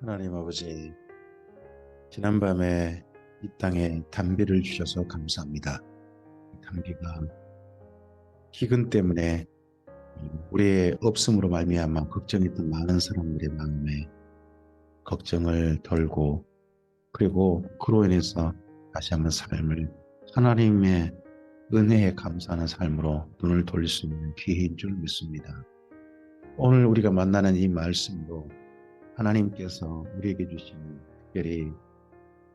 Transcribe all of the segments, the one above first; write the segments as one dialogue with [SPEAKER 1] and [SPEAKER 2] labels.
[SPEAKER 1] 하나님 아버지, 지난밤에 이 땅에 단비를 주셔서 감사합니다. 단비가 기근 때문에 우리의 없음으로 말미암아 걱정했던 많은 사람들의 마음에 걱정을 덜고, 그리고 그로 인해서 다시 한번 삶을 하나님의 은혜에 감사하는 삶으로 눈을 돌릴 수 있는 기회인 줄 믿습니다. 오늘 우리가 만나는 이 말씀도 하나님께서 우리에게 주시는, 특별히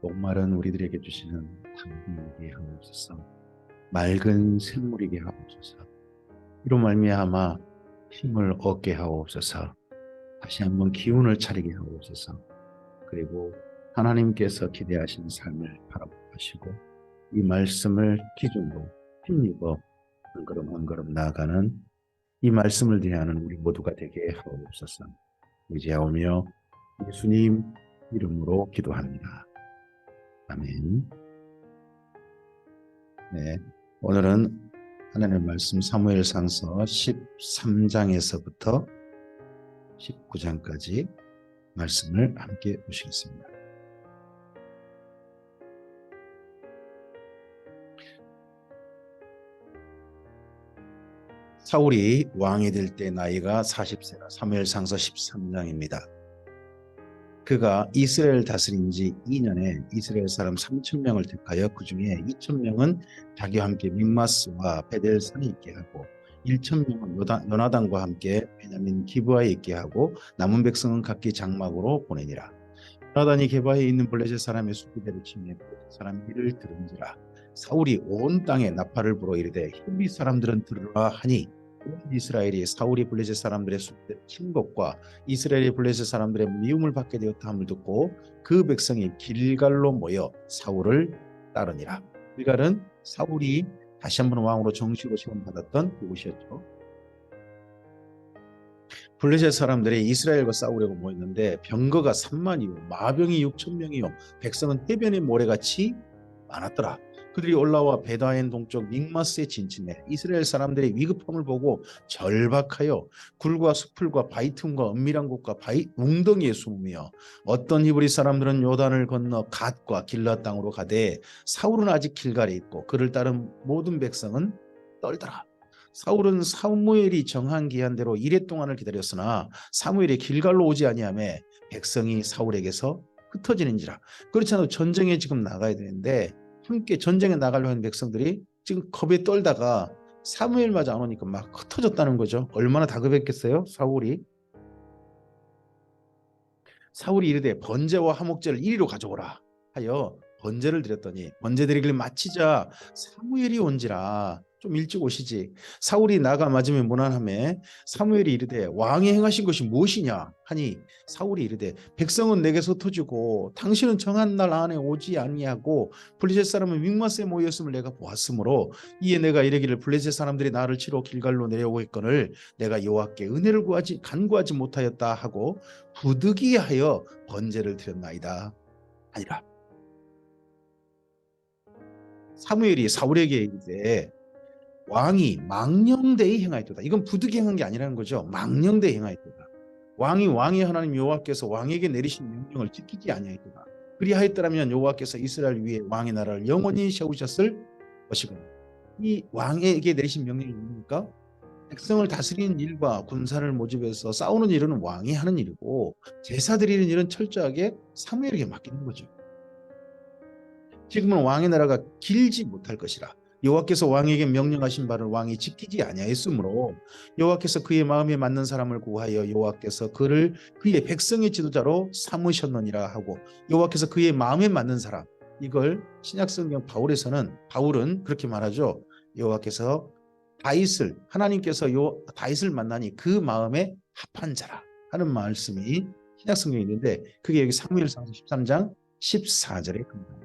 [SPEAKER 1] 목마른 우리들에게 주시는 담비이게 하옵소서. 맑은 샘물이게 하옵소서. 이로 말미암아 힘을 얻게 하옵소서. 다시 한번 기운을 차리게 하옵소서. 그리고 하나님께서 기대하시는 삶을 바라보시고 이 말씀을 기준으로 힘입어 한 걸음 한 걸음 나아가는 이 말씀을 대하는 우리 모두가 되게 하옵소서. 의지하오며 예수님 이름으로 기도합니다. 아멘. 네, 오늘은 하나님의 말씀 사무엘상서 13장에서부터 19장까지 말씀을 함께 보시겠습니다. 사울이 왕이 될 때 나이가 40세라. 사무엘상서 13장입니다. 그가 이스라엘 다스린 지 2년에 이스라엘 사람 3,000명을 택하여 그 중에 2,000명은 자기와 함께 믹마스와 베델산에 있게 하고 1,000명은 요나단과 함께 베냐민 기브아에 있게 하고 남은 백성은 각기 장막으로 보내니라. 요나단이 게바에 있는 블레셋 사람의 수비대를 침해 블레셋 사람이 이를 들은지라. 사울이 온 땅에 나팔을 불어 이르되 히브리 사람들은 들으라 하니 온 이스라엘이 사울이 블레셋 사람들의 수비대를 친 것과 이스라엘이 블레셋 사람들의 미움을 받게 되었다 함을 듣고 그 백성이 길갈로 모여 사울을 따르니라. 길갈은 사울이 다시 한번 왕으로 정식으로 시험받았던 그곳이었죠. 블레셋 사람들이 이스라엘과 싸우려고 모였는데 병거가 3만이요 마병이 6,000명이요 백성은 해변의 모래같이 많았더라. 그들이 올라와 베다엔 동쪽 믹마스에 진침해 이스라엘 사람들의 위급함을 보고 절박하여 굴과 수풀과 바위 틈과 은밀한 곳과 바위 웅덩이에 숨으며 어떤 히브리 사람들은 요단을 건너 갓과 길라 땅으로 가되 사울은 아직 길갈에 있고 그를 따른 모든 백성은 떨더라. 사울은 사무엘이 정한 기한대로 이레 동안을 기다렸으나 사무엘이 길갈로 오지 아니하며 백성이 사울에게서 흩어지는지라. 그렇지 않아도 전쟁에 지금 나가야 되는데 함께 전쟁에 나가려고 하는 백성들이 지금 겁에 떨다가 사무엘마저 안 오니까 막 흩어졌다는 거죠. 얼마나 다급했겠어요, 사울이. 사울이 이르되 번제와 화목제를 이리로 가져오라 하여 번제를 드렸더니 번제 드리기를 마치자 사무엘이 온지라. 좀 일찍 오시지. 사울이 나가 맞으면 무난하매 사무엘이 이르되 왕이 행하신 것이 무엇이냐 하니 사울이 이르되 백성은 내게서 흩어지고 당신은 정한 날 안에 오지 아니하고 블레셋 사람은 믹마스에 모였음을 내가 보았으므로 이에 내가 이르기를 블레셋 사람들이 나를 치러 길갈로 내려오고 있거늘 내가 여호와께 은혜를 간구하지 못하였다 하고 부득이하여 번제를 드렸나이다 아니라. 사무엘이 사울에게 이르되 왕이 망령되이 행하였도다. 이건 부득이 행한 게 아니라는 거죠. 망령되이 행하였도다. 왕이 하나님 여호와께서 왕에게 내리신 명령을 지키지 아니하였도다. 그리하였더라면 여호와께서 이스라엘 위에 왕의 나라를 영원히 세우셨을 것이거든. 이 왕에게 내리신 명령이 뭡니까? 백성을 다스리는 일과 군사를 모집해서 싸우는 일은 왕이 하는 일이고 제사 드리는 일은 철저하게 사무엘에게 맡기는 거죠. 지금은 왕의 나라가 길지 못할 것이라. 여호와께서 왕에게 명령하신 바를 왕이 지키지 아니하였으므로 여호와께서 그의 마음에 맞는 사람을 구하여 여호와께서 그를 그의 백성의 지도자로 삼으셨느니라 하고 여호와께서 그의 마음에 맞는 사람, 이걸 신약성경 바울은 그렇게 말하죠. 여호와께서 하나님께서 다윗을 만나니 그 마음에 합한 자라 하는 말씀이 신약성경에 있는데 그게 여기 사무엘상서 13장 14절에 겁니다.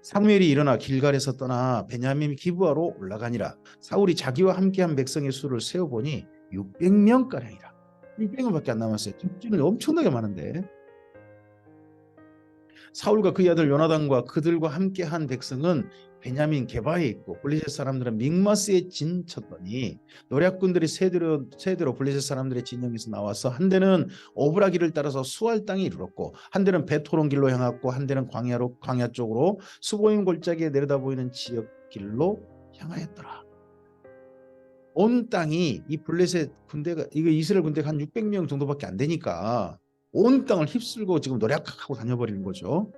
[SPEAKER 1] 사무엘이 일어나 길갈에서 떠나 베냐민 기브아로 올라가니라. 사울이 자기와 함께한 백성의 수를 세어보니 600명가량이라. 600명밖에 안 남았어요. 적진은 엄청나게 많은데 사울과 그의 아들 요나단과 그들과 함께한 백성은 베냐민 게바에 있고 블레셋 사람들은 믹마스에 진쳤더니 노략군들이 세대로 블레셋 사람들의 진영에서 나와서 한 대는 오브라길을 따라서 수알 땅에 이르렀고 한 대는 베토론 길로 향했고 한 대는 광야 쪽으로 수보임 골짜기에 내려다 보이는 지역 길로 향하였더라. 온 땅이 이 블레셋 군대가 이거 이스라엘 군대가 한 600명 정도밖에 안 되니까 온 땅을 휩쓸고 지금 노략하고 다녀버리는 거죠.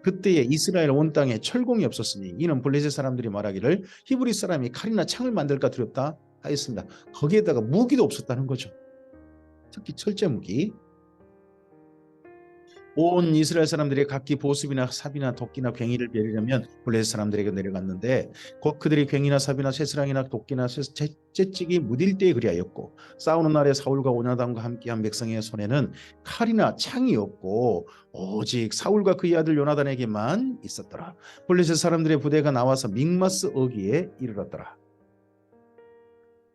[SPEAKER 1] 그때에 이스라엘 온 땅에 철공이 없었으니 이는 블레셋 사람들이 말하기를 히브리 사람이 칼이나 창을 만들까 두렵다 하였습니다. 거기에다가 무기도 없었다는 거죠. 특히 철제 무기. 온 이스라엘 사람들이 각기 보습이나 삽이나 도끼나 괭이를 베리려면 블레셋 사람들에게 내려갔는데 곧 그들이 괭이나 삽이나 쇠스랑이나 도끼나 채찍이 무딜 때에 그리하였고 싸우는 날에 사울과 오나단과 함께한 백성의 손에는 칼이나 창이 없고 오직 사울과 그의 아들 요나단에게만 있었더라. 블레셋 사람들의 부대가 나와서 믹마스 어기에 이르렀더라.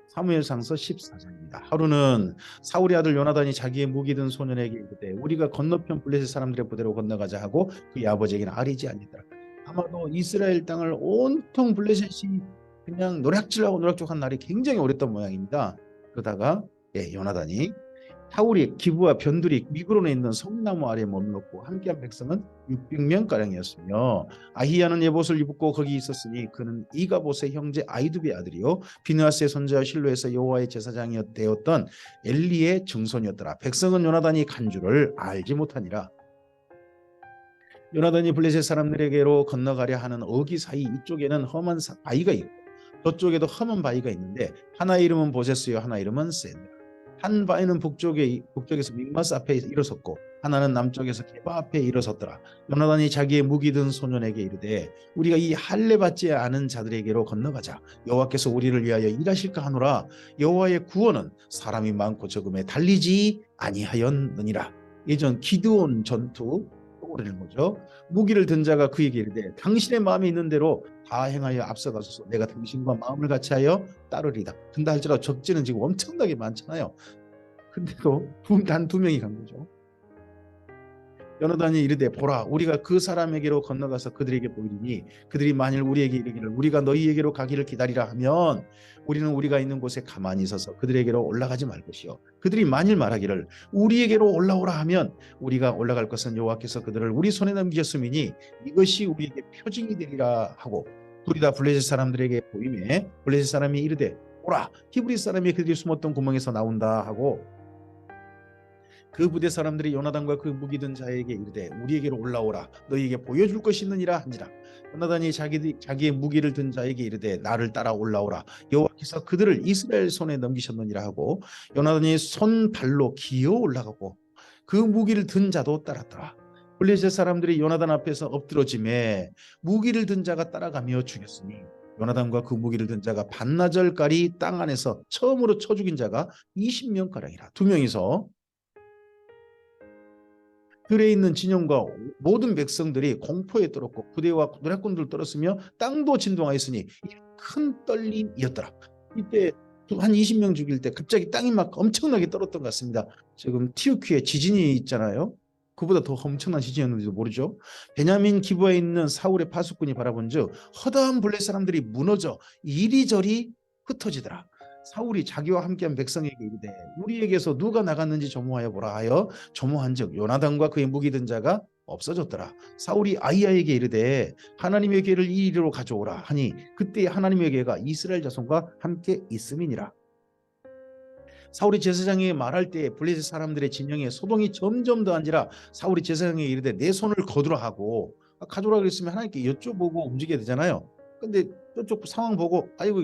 [SPEAKER 1] 사무엘상서 14장입니다. 하루는 사울의 아들 요나단이 자기의 무기 든 소년에게 이르되 우리가 건너편 블레셋 사람들의 부대로 건너가자 하고 그의 아버지에게는 아뢰지 아니하더라. 아마도 이스라엘 땅을 온통 블레셋이 그냥 노략질하고 노략족한 날이 굉장히 오랬던 모양입니다. 그러다가 요나단이 사울이 기브와 변두리 미그론에 있는 성나무 아래에 머물렀고 함께한 백성은 600명가량이었으며 아히야는 예봇을 입고 거기 있었으니 그는 이가봇의 형제 아이두베의 아들이요 비느하스의 손자 실로에서 여호와의 제사장이 되었던 엘리의 증손이었더라. 백성은 요나단이 간 줄을 알지 못하니라. 요나단이 블레셋 사람들에게로 건너가려 하는 어기 사이 이쪽에는 험한 바위가 있고 저쪽에도 험한 바위가 있는데 하나 이름은 보세스요 하나 이름은 센. 한 바위는 북쪽에서 믹마스 앞에 일어섰고 하나는 남쪽에서 게바 앞에 일어섰더라. 요나단이 자기의 무기 든 소년에게 이르되 우리가 이 할례 받지 않은 자들에게로 건너가자. 여호와께서 우리를 위하여 일하실까 하노라. 여호와의 구원은 사람이 많고 적음에 달리지 아니하였느니라. 예전 기드온 전투 떠오르는 거죠. 무기를 든 자가 그에게 이르되 당신의 마음에 있는 대로 다 행하여 앞서가소서. 내가 당신과 마음을 같이하여 따르리다. 근다 할지라도 적지는 지금 엄청나게 많잖아요. 근데도 단 두 명이 간 거죠. 요나단이 이르되 보라 우리가 그 사람에게로 건너가서 그들에게 보이리니 그들이 만일 우리에게 이르기를 우리가 너희에게로 가기를 기다리라 하면 우리는 우리가 있는 곳에 가만히 서서 그들에게로 올라가지 말 것이요 그들이 만일 말하기를 우리에게로 올라오라 하면 우리가 올라갈 것은 여호와께서 그들을 우리 손에 넘기셨음이니 이것이 우리에게 표징이 되리라 하고 둘이 다 블레셋 사람들에게 보이매 블레셋 사람이 이르되 보라 히브리 사람이 그들이 숨었던 구멍에서 나온다 하고 그 부대 사람들이 요나단과 그 무기 든 자에게 이르되 우리에게로 올라오라 너희에게 보여줄 것이 있느니라 한지라. 요나단이 자기의 무기를 든 자에게 이르되 나를 따라 올라오라 여호와께서 그들을 이스라엘 손에 넘기셨느니라 하고 요나단이 손발로 기어 올라가고 그 무기를 든 자도 따랐더라. 블레셋 사람들이 요나단 앞에서 엎드러짐에 무기를 든 자가 따라가며 죽였으니 요나단과 그 무기를 든 자가 반나절까지 땅 안에서 처음으로 쳐 죽인 자가 20명가량이라. 두 명이서 들에 있는 진영과 모든 백성들이 공포에 떨었고 부대와 노략군들 떨었으며 땅도 진동하였으니 큰 떨림이었더라. 이때 한 20명 죽일 때 갑자기 땅이 막 엄청나게 떨었던 것 같습니다. 지금 티우키에 지진이 있잖아요. 그보다 더 엄청난 지진이었는지도 모르죠. 베냐민 기브아에 있는 사울의 파수꾼이 바라본즉 허다한 블레 사람들이 무너져 이리저리 흩어지더라. 사울이 자기와 함께한 백성에게 이르되 우리에게서 누가 나갔는지 조모하여 보라 하여 조모한즉 요나단과 그의 무기 든 자가 없어졌더라. 사울이 아히야에게 이르되 하나님의 괴를 이리로 가져오라 하니 그때 하나님의 괴가 이스라엘 자손과 함께 있음이니라. 사울이 제사장에게 말할 때 블레셋 사람들의 진영에 소동이 점점 더한지라 사울이 제사장에게 이르되 내 손을 거두라 하고 가져오라 그랬으면 하나님께 여쭤보고 움직여야 되잖아요. 근데 저쪽 상황 보고 아이고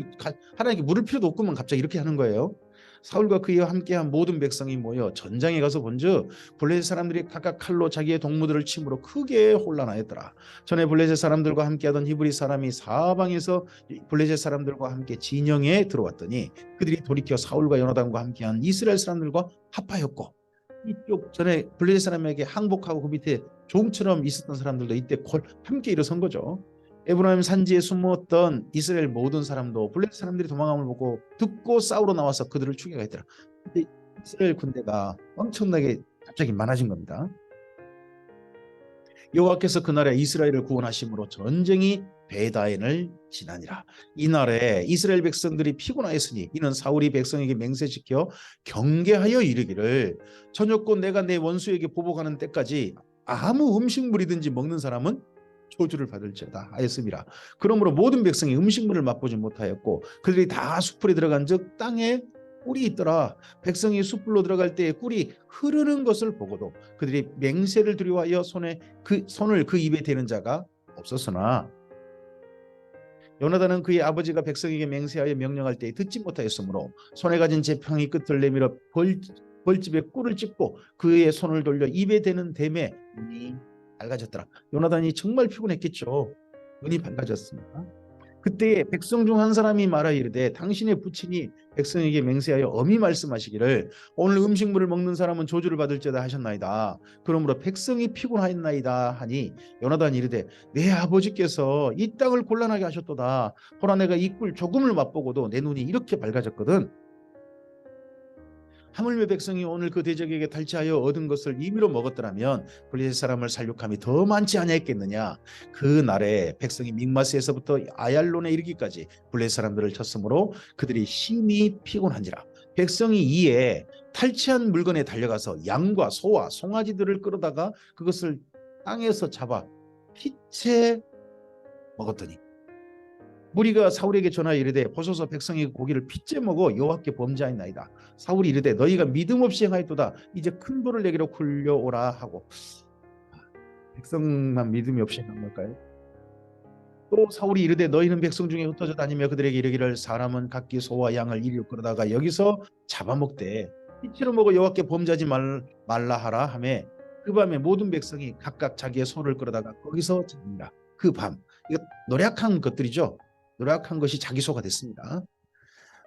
[SPEAKER 1] 하나님께 물을 필요도 없구만 갑자기 이렇게 하는 거예요. 사울과 그와 함께한 모든 백성이 모여 전장에 가서 본즉 블레셋 사람들이 각각 칼로 자기의 동무들을 침으로 크게 혼란하였더라. 전에 블레셋 사람들과 함께하던 히브리 사람이 사방에서 블레셋 사람들과 함께 진영에 들어왔더니 그들이 돌이켜 사울과 요나단과 함께한 이스라엘 사람들과 합하였고 이쪽 전에 블레셋 사람에게 항복하고 그 밑에 종처럼 있었던 사람들도 이때 함께 일어선 거죠. 에브라임 산지에 숨었던 이스라엘 모든 사람도 블레셋 사람들이 도망감을 보고 듣고 싸우러 나와서 그들을 추격했더라. 근데 이스라엘 군대가 엄청나게 갑자기 많아진 겁니다. 여호와께서 그날에 이스라엘을 구원하심으로 전쟁이 베다엔을 지나니라. 이날에 이스라엘 백성들이 피곤하였으니 이는 사울이 백성에게 맹세시켜 경계하여 이르기를 저녁곧 내가 내 원수에게 보복하는 때까지 아무 음식물이든지 먹는 사람은 저주를 받을지어다 하였습니다. 그러므로 모든 백성이 음식물을 맛보지 못하였고 그들이 다 숲풀에 들어간즉 땅에 꿀이 있더라. 백성이 숲불로 들어갈 때에 꿀이 흐르는 것을 보고도 그들이 맹세를 두려워하여 손을 그 입에 대는 자가 없었으나 요나단은 그의 아버지가 백성에게 맹세하여 명령할 때에 듣지 못하였으므로 손에 가진 지팡이 끝을 내밀어 벌집에 꿀을 찍고 그의 손을 돌려 입에 대는 댐에 눈이 밝아졌더라. 요나단이 정말 피곤했겠죠. 눈이 밝아졌습니다. 그때 백성 중 한 사람이 말하 이르되 당신의 부친이 백성에게 맹세하여 엄히 말씀하시기를 오늘 음식물을 먹는 사람은 저주를 받을지어다 하셨나이다. 그러므로 백성이 피곤하였나이다 하니 요나단이 이르되 내 아버지께서 이 땅을 곤란하게 하셨도다. 보라 내가 이 꿀 조금을 맛보고도 내 눈이 이렇게 밝아졌거든. 하물며 백성이 오늘 그 대적에게 탈취하여 얻은 것을 임의로 먹었더라면 블레셋 사람을 살육함이 더 많지 아니했겠느냐. 그 날에 백성이 믹마스에서부터 아얄론에 이르기까지 블레셋 사람들을 쳤으므로 그들이 심히 피곤한지라. 백성이 이에 탈취한 물건에 달려가서 양과 소와 송아지들을 끌어다가 그것을 땅에서 잡아 피채 먹었더니 무리가 사울에게 전하여 이르되 보소서 백성이 고기를 핏째 먹어 여호와께 범죄하였나이다. 사울이 이르되 너희가 믿음 없이 행하였도다. 이제 큰 돌을 내기로 굴려오라 하고. 백성만 믿음이 없이 행한 걸까요? 또 사울이 이르되 너희는 백성 중에 흩어져 다니며 그들에게 이르기를 사람은 각기 소와 양을 이리로 끌어다가 여기서 잡아먹되 핏째로 먹어 여호와께 범죄하지 말라 하라 하매 그 밤에 모든 백성이 각각 자기의 소를 끌어다가 거기서 잡니라. 그 밤 이거 노력한 것들이죠. 노력한 것이 자기 소가 됐습니다.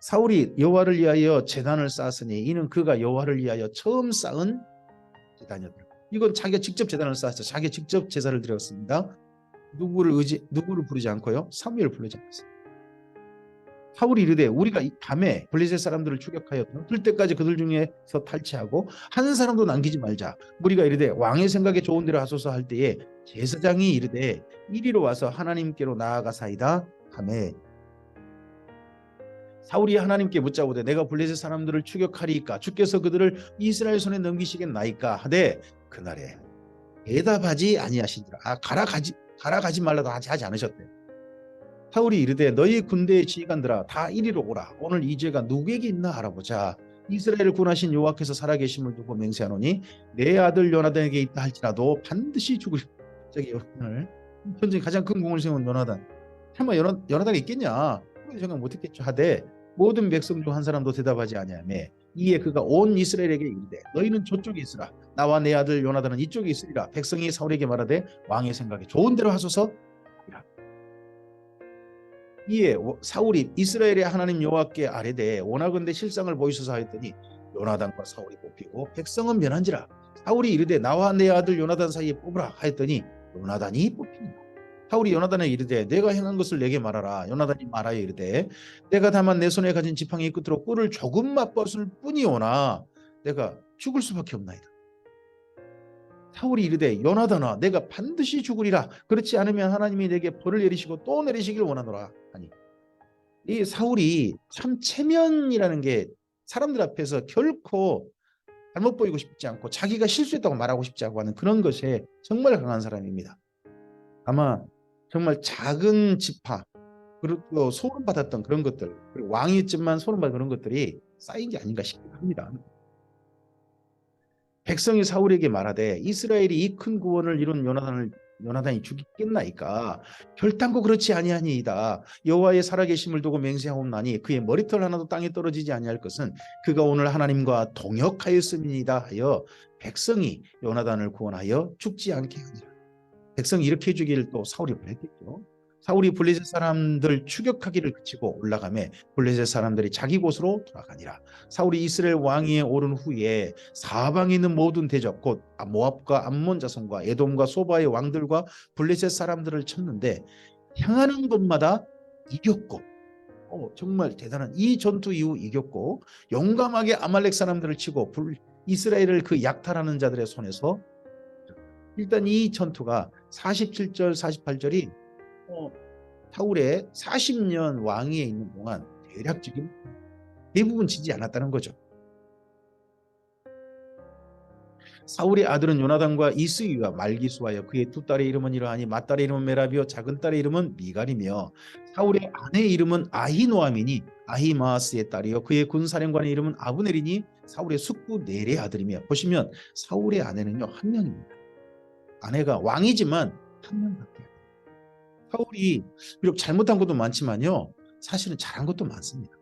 [SPEAKER 1] 사울이 여호와를 위하여 제단을 쌓았으니 이는 그가 여호와를 위하여 처음 쌓은 제단이었다. 이건 자기가 직접 제단을 쌓았죠. 자기가 직접 제사를 드렸습니다. 누구를 부르지 않고요. 사무엘을 부르지 않았어요. 사울이 이르되 우리가 이 밤에 블레셋 사람들을 추격하여 들 때까지 그들 중에서 탈취하고 한 사람도 남기지 말자. 무리가 이르되 왕의 생각에 좋은 대로 하소서 할 때에 제사장이 이르되 이리로 와서 하나님께로 나아가사이다 하매 사울이 하나님께 묻자오되 내가 블레셋 사람들을 추격하리이까 주께서 그들을 이스라엘 손에 넘기시겠나이까 하되 그날에 대답하지 아니하시니라. 가라 가지 말라도 하지 않으셨대. 사울이 이르되 너희 군대의 지휘관들아 다 이리로 오라. 오늘 이 죄가 누구에게 있나 알아보자. 이스라엘을 구원하신 여호와께서 살아계심을 두고 맹세하노니 내 아들 요나단에게 있다 할지라도 반드시 죽으리라. 저기 오늘 현재 가장 큰 공을 세운 요나단. 설마 요나단이 있겠냐? 생각 못했겠죠. 하되 모든 백성 중 한 사람도 대답하지 아니하며 이에 그가 온 이스라엘에게 이르되 너희는 저쪽에 있으라. 나와 내 아들 요나단은 이쪽에 있으리라. 백성이 사울에게 말하되 왕의 생각에 좋은 대로 하소서. 이에 사울이 이스라엘의 하나님 여호와께 아뢰되 원하건대 실상을 보이소서 하였더니 요나단과 사울이 뽑히고 백성은 면한지라. 사울이 이르되 나와 내 아들 요나단 사이에 뽑으라 하였더니 요나단이 뽑히니라. 사울이 요나단에 이르되 내가 행한 것을 내게 말하라. 요나단이 말하여 이르되 내가 다만 내 손에 가진 지팡이 끝으로 꿀을 조금 맛봤을 뿐이오나 내가 죽을 수밖에 없나이다. 사울이 이르되 요나단아 내가 반드시 죽으리라. 그렇지 않으면 하나님이 내게 벌을 내리시고 또 내리시길 원하노라 하니 이 사울이 참 체면이라는 게 사람들 앞에서 결코 잘못 보이고 싶지 않고 자기가 실수했다고 말하고 싶지 않고 하는 그런 것에 정말 강한 사람입니다. 아마 정말 작은 지파 그리고 소름받았던 그런 것들 그리고 왕이었지만 소름받은 그런 것들이 쌓인 게 아닌가 싶기도 합니다. 백성이 사울에게 말하되 이스라엘이 이 큰 구원을 이룬 요나단이 죽겠나이까 결단코 그렇지 아니하니이다. 여호와의 살아계심을 두고 맹세하옵나니 그의 머리털 하나도 땅에 떨어지지 아니할 것은 그가 오늘 하나님과 동역하였음이니이다 하여 백성이 요나단을 구원하여 죽지 않게 하니라. 백성이 이렇게 해주기를 또 사울이 바랬겠죠. 사울이 블레셋 사람들 추격하기를 그치고 올라가매 블레셋 사람들이 자기 곳으로 돌아가니라. 사울이 이스라엘 왕위에 오른 후에 사방에 있는 모든 대적 곧 모압과 암몬 자손과 에돔과 소바의 왕들과 블레셋 사람들을 쳤는데 향하는 곳마다 이겼고 정말 대단한 이 전투 이후 이겼고 용감하게 아말렉 사람들을 치고 이스라엘을 그 약탈하는 자들의 손에서 일단 이 전투가 47절 48절이 사울의 40년 왕위에 있는 동안 대략적인 대부분 지지 않았다는 거죠. 사울의 아들은 요나단과 이스위와 말기수하여 그의 두 딸의 이름은 이러하니 맏딸의 이름은 메라비요 작은 딸의 이름은 미갈이며 사울의 아내의 이름은 아히노아미니 아히마아스의 딸이요 그의 군사령관의 이름은 아브넬이니 사울의 숙부 넬의 아들이며 보시면 사울의 아내는요 한 명입니다. 아내가 왕이지만 한 명밖에. 사울이 비록 잘못한 것도 많지만요 사실은 잘한 것도 많습니다.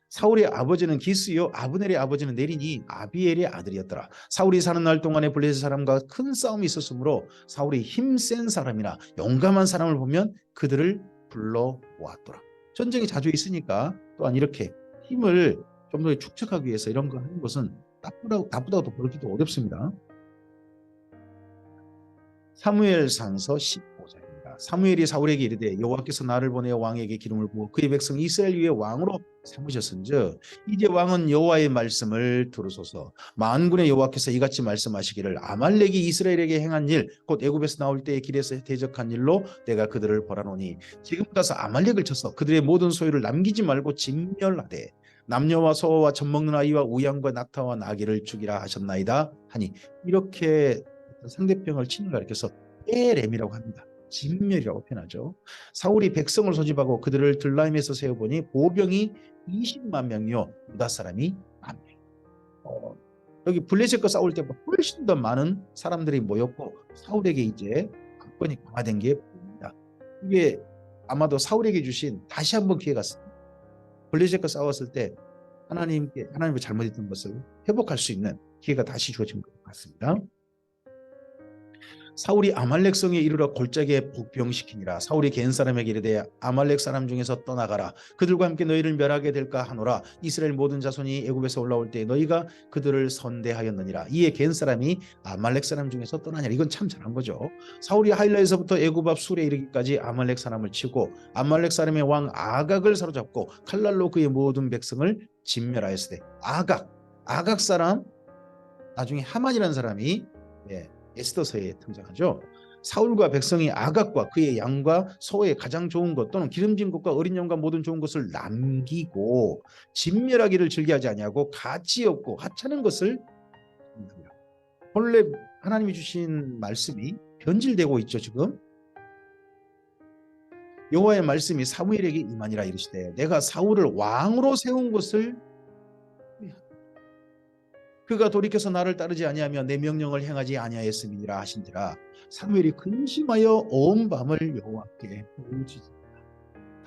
[SPEAKER 1] 사울의 아버지는 기스요 아브넬의 아버지는 넬이니 아비엘의 아들이었더라. 사울이 사는 날 동안에 블레셋 사람과 큰 싸움이 있었으므로 사울이 힘센 사람이나 용감한 사람을 보면 그들을 불러모았더라. 전쟁이 자주 있으니까 또한 이렇게 힘을 좀 더 축적하기 위해서 이런 거 하는 것은 나쁘다고 보기도 어렵습니다. 사무엘상서 15장입니다. 사무엘이 사울에게 이르되 여호와께서 나를 보내어 왕에게 기름을 부어 그의 백성 이스라엘 위에 왕으로 삼으셨은즉 이제 왕은 여호와의 말씀을 들으소서. 만군의 여호와께서 이같이 말씀하시기를 아말렉이 이스라엘에게 행한 일 곧 애굽에서 나올 때의 길에서 대적한 일로 내가 그들을 벌하노니 지금 가서 아말렉을 쳐서 그들의 모든 소유를 남기지 말고 진멸하되 남녀와 소와 젖먹는 아이와 우양과 낙타와 나귀를 죽이라 하셨나이다 하니 이렇게 상대편을 치는 걸 가리켜서 에렘이라고 합니다. 진멸이라고 표현하죠. 사울이 백성을 소집하고 그들을 들라임에서 세워보니 보병이 20만 명이요 유다 사람이 1명. 여기 블레셋과 싸울 때보다 훨씬 더 많은 사람들이 모였고 사울에게 이제 국권이 강화된 게 보입니다. 이게 아마도 사울에게 주신 다시 한번 기회가 있습니다. 블레셋과 싸웠을 때 하나님의 잘못했던 것을 회복할 수 있는 기회가 다시 주어진 것 같습니다. 사울이 아말렉 성에 이르러 골짜기에 복병시키니라. 사울이 겐 사람에게 이르되 아말렉 사람 중에서 떠나가라. 그들과 함께 너희를 멸하게 될까 하노라. 이스라엘 모든 자손이 애굽에서 올라올 때 너희가 그들을 선대하였느니라. 이에 겐 사람이 아말렉 사람 중에서 떠나니라. 이건 참 잘한 거죠. 사울이 하일라에서부터 애굽 앞 술에 이르기까지 아말렉 사람을 치고 아말렉 사람의 왕 아각을 사로잡고 칼날로 그의 모든 백성을 진멸하였으되 아각 사람 나중에 하만이라는 사람이 에스더서에 등장하죠. 사울과 백성이 아각과 그의 양과 소의 가장 좋은 것 또는 기름진 것과 어린 양과 모든 좋은 것을 남기고 진멸하기를 즐겨하지 아니하고 가치 없고 하찮은 것을 남깁니다. 본래 하나님이 주신 말씀이 변질되고 있죠. 지금 여호와의 말씀이 사무엘에게 임하니라 이르시되 내가 사울을 왕으로 세운 것을 그가 돌이켜서 나를 따르지 아니하며 내 명령을 행하지 아니하였음이니라 하신지라. 사무엘이 근심하여 온 밤을 여호와께 부르짖으니라.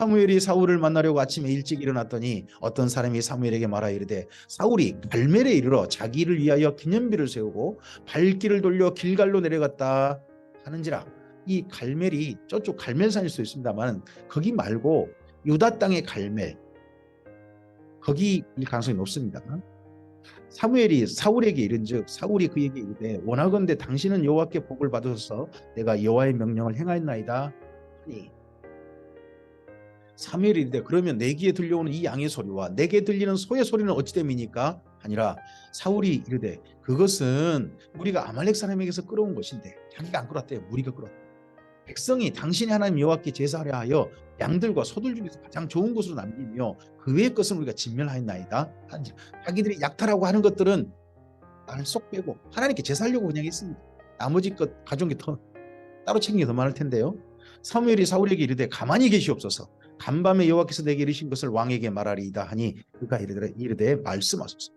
[SPEAKER 1] 사무엘이 사울을 만나려고 아침에 일찍 일어났더니 어떤 사람이 사무엘에게 말하여 이르되 사울이 갈멜에 이르러 자기를 위하여 기념비를 세우고 발길을 돌려 길갈로 내려갔다 하는지라. 이 갈멜이 저쪽 갈멜산일 수 있습니다만 거기 말고 유다 땅의 갈멜 거기일 가능성이 높습니다. 사무엘이 사울에게 이른즉 사울이 그에게 이르되 원하건대 당신은 여호와께 복을 받으소서 내가 여호와의 명령을 행하였나이다 하니 사무엘이 이르되 그러면 내 귀에 들려오는 이 양의 소리와 내게 들리는 소의 소리는 어찌 됨이니까 하니라. 사울이 이르되 그것은 우리가 아말렉 사람에게서 끌어온 것인데 자기가 안 끌었대요. 무리가 끌었대. 백성이 당신이 하나님 여호와께 제사하려 하여 양들과 소들 중에서 가장 좋은 것으로 남기며 그 외의 것은 우리가 진멸하였나이다. 자기들이 약탈하고 하는 것들은 나를 쏙 빼고 하나님께 제사하려고 그냥 했습니다. 나머지 것 가져온 게 더 따로 챙긴 게 더 많을 텐데요. 사무엘이 사울에게 이르되 가만히 계시옵소서. 간밤에 여호와께서 내게 이르신 것을 왕에게 말하리이다 하니 그가 이르되 말씀하소서.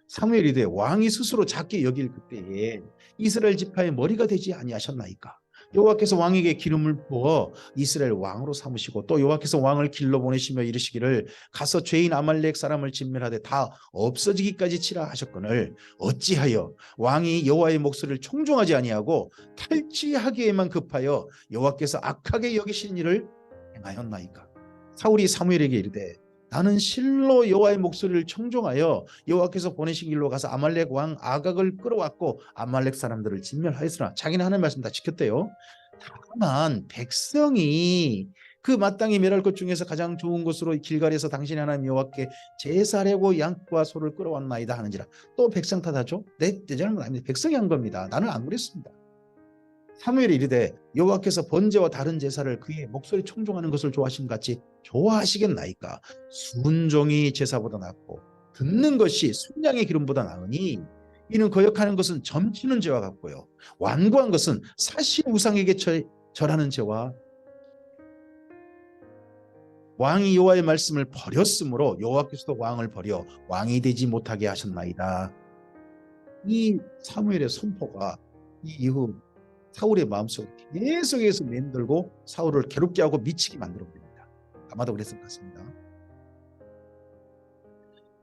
[SPEAKER 1] 사무엘이 이르되 왕이 스스로 작게 여길 그때에 이스라엘 지파의 머리가 되지 아니하셨나이까. 여호와께서 왕에게 기름을 부어 이스라엘 왕으로 삼으시고 또 여호와께서 왕을 길러 보내시며 이르시기를 가서 죄인 아말렉 사람을 진멸하되 다 없어지기까지 치라 하셨거늘 어찌하여 왕이 여호와의 목소리를 청종하지 아니하고 탈취하기에만 급하여 여호와께서 악하게 여기신 일을 행하였나이까. 사울이 사무엘에게 이르되 나는 실로 여호와의 목소리를 청종하여 여호와께서 보내신 길로 가서 아말렉 왕 아각을 끌어왔고 아말렉 사람들을 진멸하였으나 자기는 하나님의 말씀 다 지켰대요. 다만 백성이 그 마땅히 멸할 것 중에서 가장 좋은 것으로 길갈에서 당신의 하나님 여호와께 제사하려고 양과 소를 끌어왔나이다 하는지라. 또 백성 탓하죠. 내 잘못 아닙니다. 백성이 한 겁니다. 나는 안 그랬습니다. 사무엘이 이르되 여호와께서 번제와 다른 제사를 그의 목소리 청종하는 것을 좋아하신 같이 좋아하시겠나이까. 순종이 제사보다 낫고 듣는 것이 순양의 기름보다 나으니 이는 거역하는 것은 점치는 죄와 같고요 완고한 것은 사실 우상에게 절하는 죄와 왕이 여호와의 말씀을 버렸으므로 여호와께서도 왕을 버려 왕이 되지 못하게 하셨나이다. 이 사무엘의 선포가 이 이후 사울의 마음속에 계속해서 맴돌고 사울을 괴롭게 하고 미치게 만들어 버립니다. 아마도 그랬을 것 같습니다.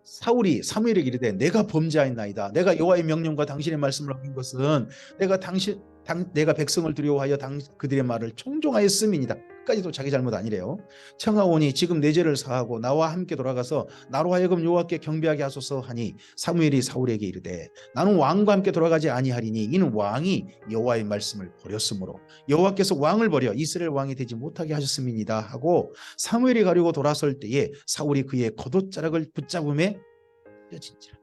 [SPEAKER 1] 사울이 사무엘에게 이르되 내가 범죄하였나이다. 내가 여호와의 명령과 당신의 말씀을 어긴 것은 내가 백성을 두려워하여 그들의 말을 청종하였음이니이다. 끝까지도 자기 잘못 아니래요. 청하오니 지금 내 죄를 사하고 나와 함께 돌아가서 나로 하여금 여호와께 경배하게 하소서 하니 사무엘이 사울에게 이르되 나는 왕과 함께 돌아가지 아니하리니 이는 왕이 여호와의 말씀을 버렸으므로 여호와께서 왕을 버려 이스라엘 왕이 되지 못하게 하셨음이니이다 하고 사무엘이 가려고 돌아설 때에 사울이 그의 겉옷자락을 붙잡음에 찢어진지라.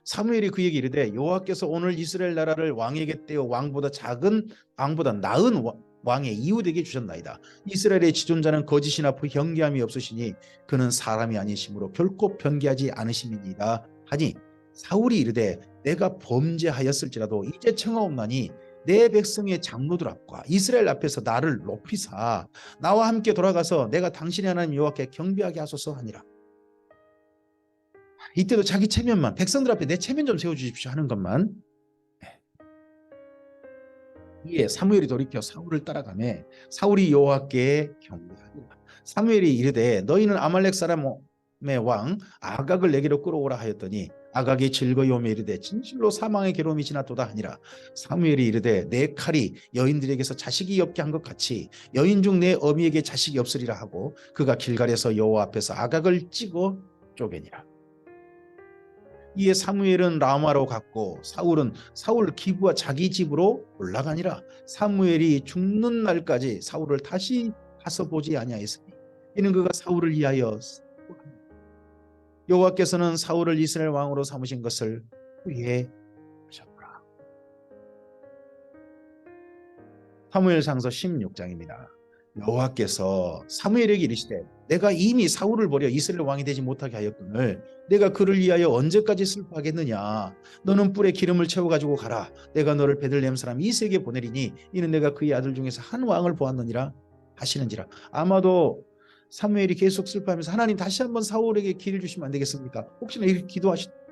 [SPEAKER 1] 사무엘이 그에게 이르되 여호와께서 오늘 이스라엘 나라를 왕에게 떼어 왕보다 나은 왕의 이웃에게 주셨나이다. 이스라엘의 지존자는 거짓이나 경계함이 없으시니 그는 사람이 아니시므로 결코 변개하지 않으심이니이다 하니 사울이 이르되 내가 범죄하였을지라도 이제 청하옵나니 내 백성의 장로들 앞과 이스라엘 앞에서 나를 높이사 나와 함께 돌아가서 내가 당신의 하나님 여호와께 경배하게 하소서 하니라. 이때도 자기 체면만, 백성들 앞에 내 체면 좀 세워주십시오 하는 것만. 이에 사무엘이 돌이켜 사울을 따라가매 사울이 여호와께 경배하니라. 사무엘이 이르되 너희는 아말렉 사람의 왕 아각을 내게로 끌어오라 하였더니 아각이 즐거이 오며 이르되 진실로 사망의 괴로움이 지났도다 하니라. 사무엘이 이르되 내 칼이 여인들에게서 자식이 없게 한 것 같이 여인 중 내 어미에게 자식이 없으리라 하고 그가 길갈에서 여호와 앞에서 아각을 찍어 쪼개니라. 이에 사무엘은 라마로 갔고 사울 기부와 자기 집으로 올라가니라. 사무엘이 죽는 날까지 사울을 다시 가서 보지 아니하였으니 이는 그가 사울을 위하여 여호와께서는 사울을 이스라엘 왕으로 삼으신 것을 후회하셨더라. 사무엘상서 16장입니다. 여호와께서 사무엘에게 이르시되 내가 이미 사울을 버려 이스라엘 왕이 되지 못하게 하였거늘 내가 그를 위하여 언제까지 슬퍼하겠느냐. 너는 뿔에 기름을 채워가지고 가라. 내가 너를 베들레헴 사람 이새에게 보내리니 이는 내가 그의 아들 중에서 한 왕을 보았느니라 하시는지라. 아마도 사무엘이 계속 슬퍼하면서 하나님 다시 한번 사울에게 기회를 주시면 안 되겠습니까? 혹시나 이렇게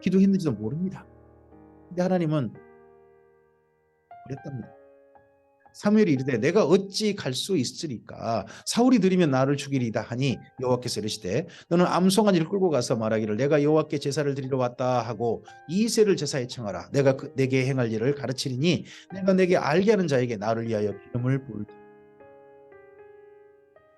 [SPEAKER 1] 기도했는지도 모릅니다. 근데 하나님은 그랬답니다. 사무엘이 이르되 내가 어찌 갈 수 있으리까. 사울이 들이면 나를 죽이리다 하니 여호와께서 이르시되 너는 암송아지를 끌고 가서 말하기를 내가 여호와께 제사를 드리러 왔다 하고 이새를 제사에 청하라. 내가 내게 행할 일을 가르치리니 내가 내게 알게 하는 자에게 나를 위하여 기름을 부을다.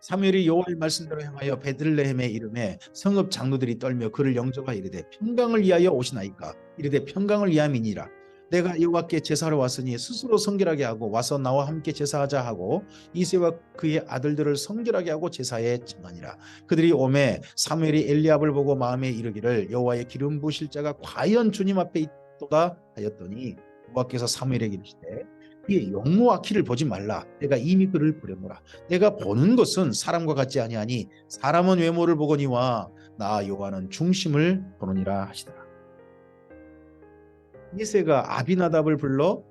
[SPEAKER 1] 사무엘이 여호와의 말씀대로 행하여 베들레헴에 이르매 성읍 장로들이 떨며 그를 영접하여 이르되 평강을 위하여 오시나이까. 이르되 평강을 위함이니라. 내가 여호와께 제사하러 왔으니 스스로 성결하게 하고 와서 나와 함께 제사하자 하고 이새와 그의 아들들을 성결하게 하고 제사에 청하니라. 그들이 오매 사무엘이 엘리압을 보고 마음에 이르기를 여호와의 기름 부으실 자가 과연 주님 앞에 있도다 하였더니 여호와께서 사무엘에게 이르시되 그의 용모와 키를 보지 말라. 내가 이미 그를 버렸노라. 내가 보는 것은 사람과 같지 아니하니 사람은 외모를 보거니와 나 여호와는 중심을 보느니라 하시더라. 이새가 아비나답을 불러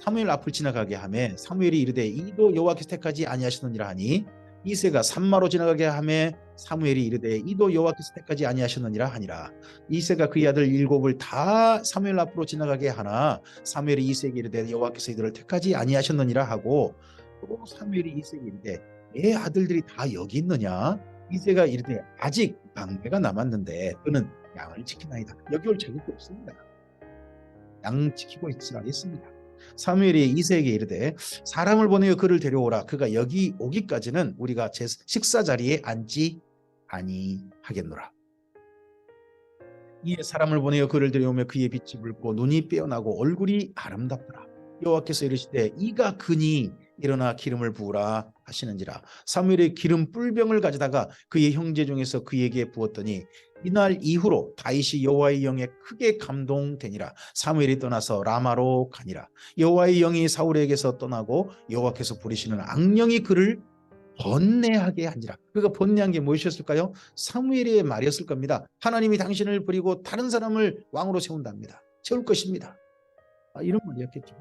[SPEAKER 1] 사무엘 앞을 지나가게 하매 사무엘이 이르되 이도 여호와께서 택하지 아니하셨느니라 하니 이새가 산마로 지나가게 하매 사무엘이 이르되 이도 여호와께서 택하지 아니하셨느니라 하니라. 이새가 그의 아들 7을 다 사무엘 앞으로 지나가게 하나 사무엘이 이새에게 이르되 여호와께서 이들을 택하지 아니하셨느니라 하고 또 사무엘이 이새에게 이르되 내 아들들이 다 여기 있느냐. 이새가 이르되 아직 막내가 남았는데 그는 양을 지키나이다. 여기 올 자격이 없습니다. 양 지키고 있지 않습니다. 사무엘이 이새에게 이르되 사람을 보내어 그를 데려오라. 그가 여기 오기까지는 우리가 제 식사 자리에 앉지 아니하겠노라. 이에 사람을 보내어 그를 데려오며 그의 빛이 붉고 눈이 빼어나고 얼굴이 아름답더라. 여호와께서 이르시되 이가 그니 일어나 기름을 부으라 하시는지라. 사무엘이 기름 뿔병을 가져다가 그의 형제 중에서 그에게 부었더니 이날 이후로 다윗이 여호와의 영에 크게 감동되니라. 사무엘이 떠나서 라마로 가니라. 여호와의 영이 사울에게서 떠나고 여호와께서 부리시는 악령이 그를 번뇌하게 하니라. 그가 번뇌한 게 무엇이었을까요? 사무엘의 말이었을 겁니다. 하나님이 당신을 버리고 다른 사람을 왕으로 세운답니다. 세울 것입니다. 이런 말이었겠죠.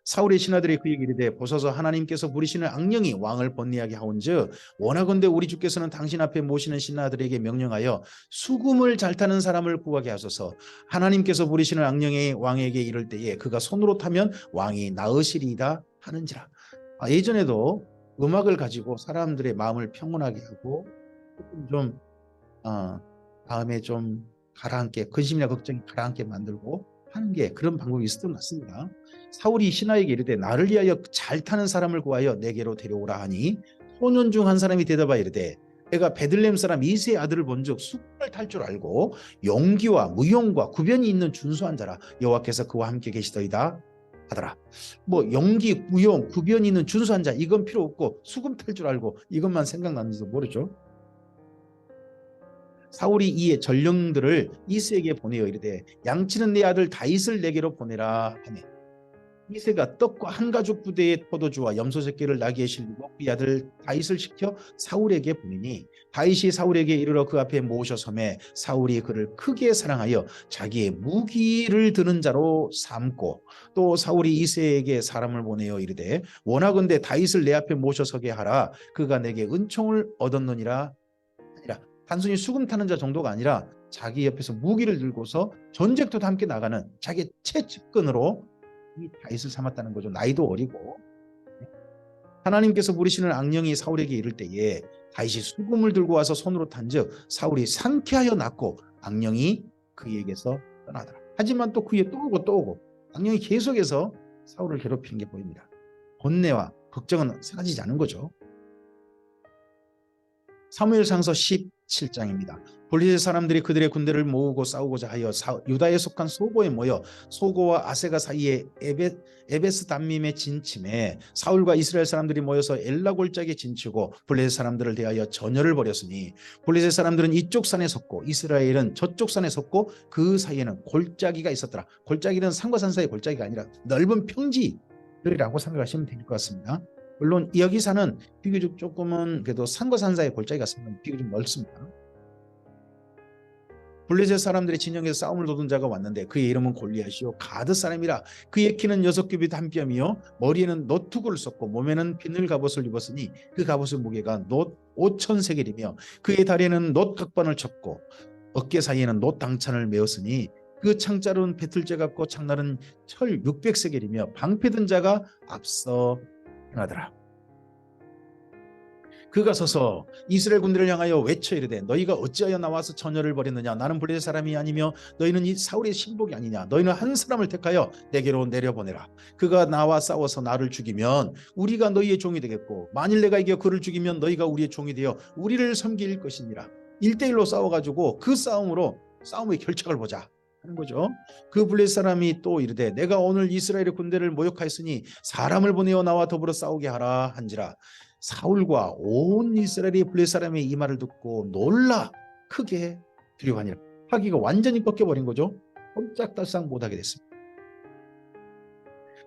[SPEAKER 1] 사울의 신하들이 그에게 이르되 보소서 하나님께서 부리시는 악령이 왕을 번뇌하게 하온즉 원하건대 우리 주께서는 당신 앞에 모시는 신하들에게 명령하여 수금을 잘 타는 사람을 구하게 하소서. 하나님께서 부리시는 악령이 왕에게 이를 때에 그가 손으로 타면 왕이 나으시리이다 하는지라. 예전에도 음악을 가지고 사람들의 마음을 평온하게 하고 좀 마음에 좀 가라앉게, 근심이나 걱정이 가라앉게 만들고 하는 게 그런 방법이 있었던 것 같습니다. 사울이 신하에게 이르되 나를 위하여 잘 타는 사람을 구하여 내게로 데려오라 하니 소년 중 한 사람이 대답하여 이르되 내가 베들레헴 사람 이새의 아들을 본즉 수금을 탈 줄 알고 용기와 무용과 구변이 있는 준수한 자라. 여호와께서 그와 함께 계시더이다 하더라. 용기, 무용, 구변이 있는 준수한 자 이건 필요 없고 수금 탈 줄 알고 이것만 생각나는지도 모르죠. 사울이 이에 전령들을 이새에게 보내어 이르되 양치는 내 아들 다윗을 내게로 보내라 하매 이새가 떡과 한 가죽 부대의 포도주와 염소 새끼를 나귀에 실리고 그 아들 다윗을 시켜 사울에게 보내니 다윗이 사울에게 이르러 그 앞에 모셔 서매 사울이 그를 크게 사랑하여 자기의 무기를 드는 자로 삼고 또 사울이 이새에게 사람을 보내어 이르되 원하건대 다윗을 내 앞에 모셔 서게 하라. 그가 내게 은총을 얻었느니라 하니라. 단순히 수금 타는 자 정도가 아니라 자기 옆에서 무기를 들고서 전쟁터도 함께 나가는 자기 최측근으로 이 다윗을 삼았다는 거죠. 나이도 어리고. 하나님께서 부리시는 악령이 사울에게 이를 때에 다윗이 수금을 들고 와서 손으로 탄즉 사울이 상쾌하여 낫고 악령이 그에게서 떠나더라. 하지만 또 그에 또 오고 또 오고 악령이 계속해서 사울을 괴롭히는 게 보입니다. 번뇌와 걱정은 사라지지 않은 거죠. 사무엘상서 17장입니다. 블레셋 사람들이 그들의 군대를 모으고 싸우고자 하여 유다에 속한 소고에 모여 소고와 아세가 사이에 에베스 담밈에 진침해 사울과 이스라엘 사람들이 모여서 엘라 골짜기에 진치고 블레셋 사람들을 대하여 전열을 벌였으니 블레셋 사람들은 이쪽 산에 섰고 이스라엘은 저쪽 산에 섰고 그 사이에는 골짜기가 있었더라. 골짜기는 산과 산 사이의 골짜기가 아니라 넓은 평지들이라고 생각하시면 될 것 같습니다. 물론 여기산은 비교적 조금은 그래도 산과 산 사이의 골짜기가 비교적 넓습니다. 블레셋 사람들의 진영에서 싸움을 도둔 자가 왔는데 그의 이름은 골리앗이요 가드 사람이라. 그의 키는 6규빗 한 뼘이요 머리에는 노투구를 썼고 몸에는 비늘 갑옷을 입었으니 그 갑옷의 무게가 놋 5,000세겔이며 그의 다리에는 놋 각반을 쳤고 어깨 사이에는 놋 당찬을 메었으니 그 창자루는 배틀째 같고 창날은 철 600세겔이며 방패든 자가 앞서 행하더라. 그가 서서 이스라엘 군대를 향하여 외쳐 이르되 너희가 어찌하여 나와서 전열을 벌였느냐. 나는 블레셋 사람이 아니며 너희는 이 사울의 신복이 아니냐. 너희는 한 사람을 택하여 내게로 내려보내라. 그가 나와 싸워서 나를 죽이면 우리가 너희의 종이 되겠고 만일 내가 이겨 그를 죽이면 너희가 우리의 종이 되어 우리를 섬길 것이니라. 1대1로 싸워가지고 그 싸움으로 싸움의 결착을 보자 하는 거죠. 그 블레셋 사람이 또 이르되 내가 오늘 이스라엘의 군대를 모욕하였으니 사람을 보내어 나와 더불어 싸우게 하라 한지라. 사울과 온 이스라엘이 블레셋 사람의 이 말을 듣고 놀라 크게 두려워하니라. 하기가 완전히 꺾여버린 거죠. 꼼짝달싹 못하게 됐습니다.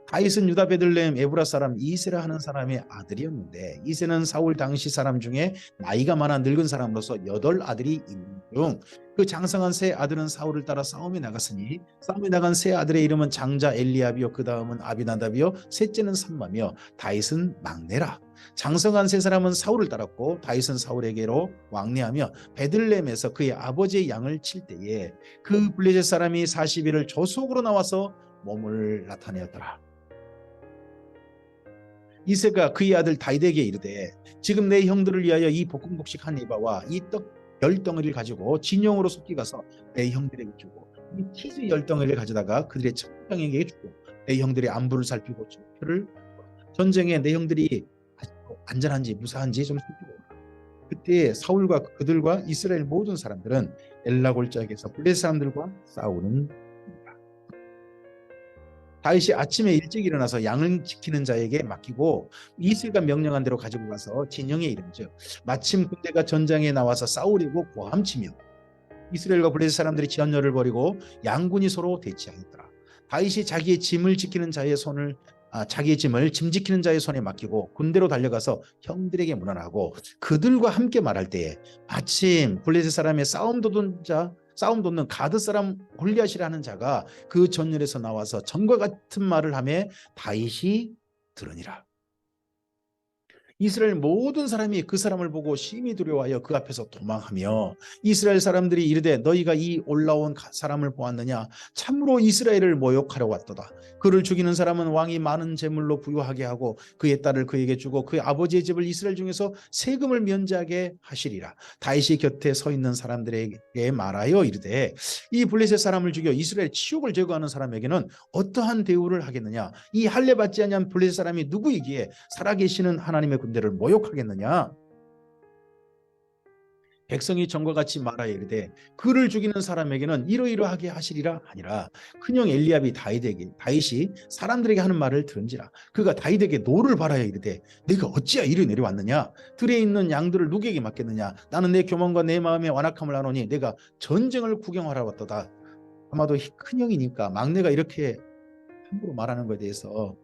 [SPEAKER 1] 다윗은 유다 베들레헴 에브라 사람 이세라 하는 사람의 아들이었는데 이세는 사울 당시 사람 중에 나이가 많아 늙은 사람으로서 8아들이 있는 중 그 장성한 세 아들은 사울을 따라 싸움에 나갔으니 싸움에 나간 세 아들의 이름은 장자 엘리압이요 그 다음은 아비나답이요 셋째는 삼마며 다윗은 막내라. 장성한 세 사람은 사울을 따랐고 다윗은 사울에게로 왕래하며 베들레헴에서 그의 아버지의 양을 칠 때에 그 블레셋 사람이 40일을 조속으로 나와서 몸을 나타내었더라. 이새가 그의 아들 다윗에게 이르되 지금 내 형들을 위하여 이 볶음국식 한 이바와 이 떡 10덩어리를 가지고 진영으로 속기 가서 내 형들에게 주고 이 치즈 10덩어리를 가져다가 그들의 청장에게 주고 내 형들의 안부를 살피고 표를 전쟁에 내 형들이 안전한지 무사한지 좀 살피고 그때 사울과 그들과 이스라엘 모든 사람들은 엘라 골짜기에서 블레셋 사람들과 싸우는 겁니다. 다윗이 아침에 일찍 일어나서 양을 지키는 자에게 맡기고 이새가 명령한 대로 가지고 가서 진영에 이른즉 마침 군대가 전장에 나와서 싸우려고 고함치며 이스라엘과 블레셋 사람들이 지연열을 벌이고 양군이 서로 대치하였더라. 다윗이 자기의 짐을 짐 지키는 자의 손에 맡기고 군대로 달려가서 형들에게 문안하고 그들과 함께 말할 때에 마침 블레셋 사람의 싸움 돋는 가드 사람 골리앗이라는 자가 그 전열에서 나와서 전과 같은 말을 하며 다윗이 들으니라. 이스라엘 모든 사람이 그 사람을 보고 심히 두려워하여 그 앞에서 도망하며 이스라엘 사람들이 이르되 너희가 이 올라온 사람을 보았느냐? 참으로 이스라엘을 모욕하려 왔도다. 그를 죽이는 사람은 왕이 많은 재물로 부유하게 하고 그의 딸을 그에게 주고 그의 아버지의 집을 이스라엘 중에서 세금을 면제하게 하시리라. 다윗이 곁에 서 있는 사람들에게 말하여 이르되 이 블레셋 사람을 죽여 이스라엘 치욕을 제거하는 사람에게는 어떠한 대우를 하겠느냐? 이 할례 받지 아니한 블레셋 사람이 누구이기에 살아계시는 하나님의 군대를 모욕하겠느냐? 백성이 전과 같이 말하여 이르되 그를 죽이는 사람에게는 이러이러하게 하시리라 하니라. 큰형 엘리압이 다윗이 사람들에게 하는 말을 들은지라 그가 다윗에게 노를 바라여 이르되 내가 어찌하여 이리 내려왔느냐? 들에 있는 양들을 누구에게 맡겠느냐? 나는 내 교만과 내 마음의 완악함을 아노니 내가 전쟁을 구경하러 왔도다. 아마도 큰형이니까 막내가 이렇게 함부로 말하는 것에 대해서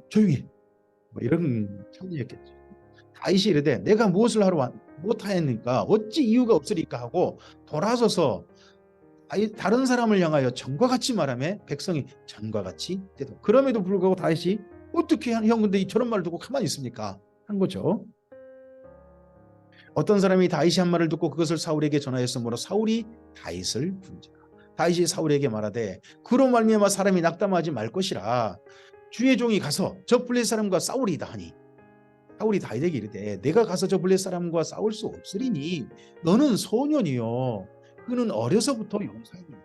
[SPEAKER 1] 조용히 뭐 이런 참이었겠죠. 다윗이 이르되 내가 무엇을 하러 못하였니까 어찌 이유가 없으리까 하고 돌아서서 다른 사람을 향하여 전과 같이 말하며 백성이 전과 같이 대답. 그럼에도 불구하고 다윗이 어떻게 형 근데 저런 말을 듣고 가만히 있습니까? 한 거죠. 어떤 사람이 다윗이 한 말을 듣고 그것을 사울에게 전하였으므로 사울이 다윗을 부른지라. 다윗이 사울에게 말하되 그로 말미암아 사람이 낙담하지 말 것이라. 주의 종이 가서 저 블레셋 사람과 싸우리이다 하니 사울이 다윗에게 이르되 내가 가서 저 블레셋 사람과 싸울 수 없으리니 너는 소년이요 그는 어려서부터 용사입니다.